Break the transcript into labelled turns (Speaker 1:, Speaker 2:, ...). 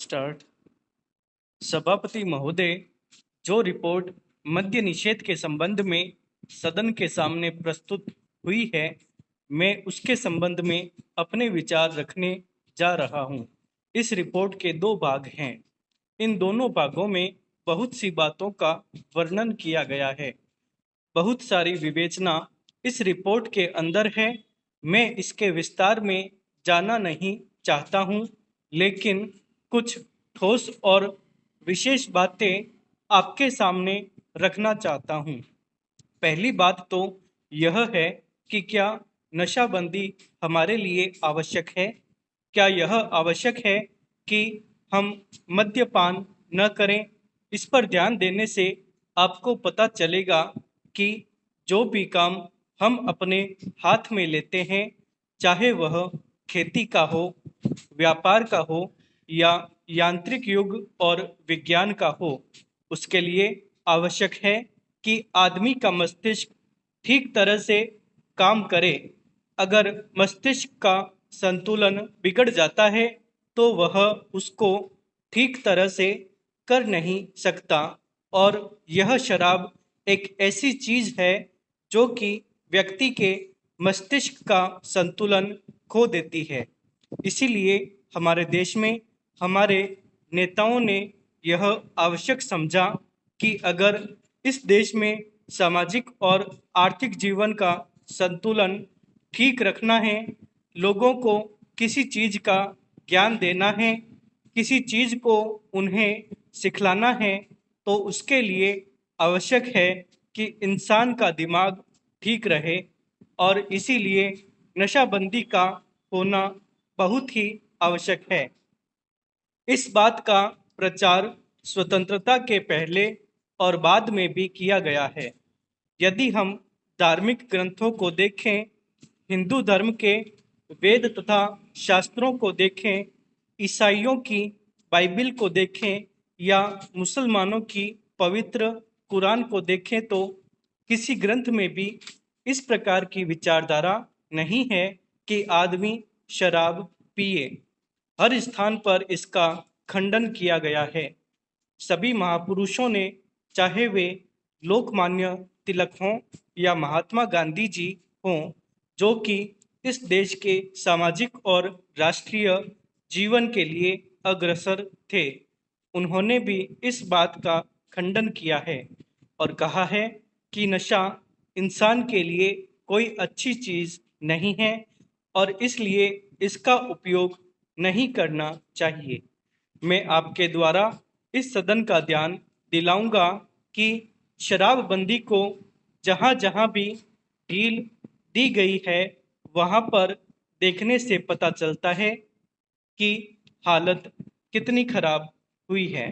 Speaker 1: Start. सभापति महोदय, जो रिपोर्ट मद्य निषेध के संबंध में सदन के सामने प्रस्तुत हुई है, मैं उसके संबंध में अपने विचार रखने जा रहा हूं। इस रिपोर्ट के दो भाग हैं। इन दोनों भागों में बहुत सी बातों का वर्णन किया गया है। बहुत सारी विवेचना इस रिपोर्ट के अंदर है। मैं इसके विस्तार में जाना नहीं चाहता हूं, लेकिन कुछ ठोस और विशेष बातें आपके सामने रखना चाहता हूं। पहली बात तो यह है कि क्या नशाबंदी हमारे लिए आवश्यक है? क्या यह आवश्यक है कि हम मद्यपान न करें? इस पर ध्यान देने से आपको पता चलेगा कि जो भी काम हम अपने हाथ में लेते हैं, चाहे वह खेती का हो, व्यापार का हो या यांत्रिक युग और विज्ञान का हो, उसके लिए आवश्यक है कि आदमी का मस्तिष्क ठीक तरह से काम करे। अगर मस्तिष्क का संतुलन बिगड़ जाता है तो वह उसको ठीक तरह से कर नहीं सकता। और यह शराब एक ऐसी चीज है जो कि व्यक्ति के मस्तिष्क का संतुलन खो देती है। इसीलिए हमारे देश में हमारे नेताओं ने यह आवश्यक समझा कि अगर इस देश में सामाजिक और आर्थिक जीवन का संतुलन ठीक रखना है, लोगों को किसी चीज का ज्ञान देना है, किसी चीज को उन्हें सिखलाना है, तो उसके लिए आवश्यक है कि इंसान का दिमाग ठीक रहे। और इसीलिए नशाबंदी का होना बहुत ही आवश्यक है। इस बात का प्रचार स्वतंत्रता के पहले और बाद में भी किया गया है। यदि हम धार्मिक ग्रंथों को देखें, हिंदू धर्म के वेद तथा शास्त्रों को देखें, ईसाइयों की बाइबिल को देखें या मुसलमानों की पवित्र कुरान को देखें, तो किसी ग्रंथ में भी इस प्रकार की विचारधारा नहीं है कि आदमी शराब पिए। हर स्थान पर इसका खंडन किया गया है। सभी महापुरुषों ने, चाहे वे लोकमान्य तिलक हों या महात्मा गांधी जी हों, जो कि इस देश के सामाजिक और राष्ट्रीय जीवन के लिए अग्रसर थे, उन्होंने भी इस बात का खंडन किया है और कहा है कि नशा इंसान के लिए कोई अच्छी चीज नहीं है और इसलिए इसका उपयोग नहीं करना चाहिए। मैं आपके द्वारा इस सदन का ध्यान दिलाऊंगा कि शराबबंदी को जहाँ जहाँ भी ढील दी गई है, वहाँ पर देखने से पता चलता है कि हालत कितनी खराब हुई है।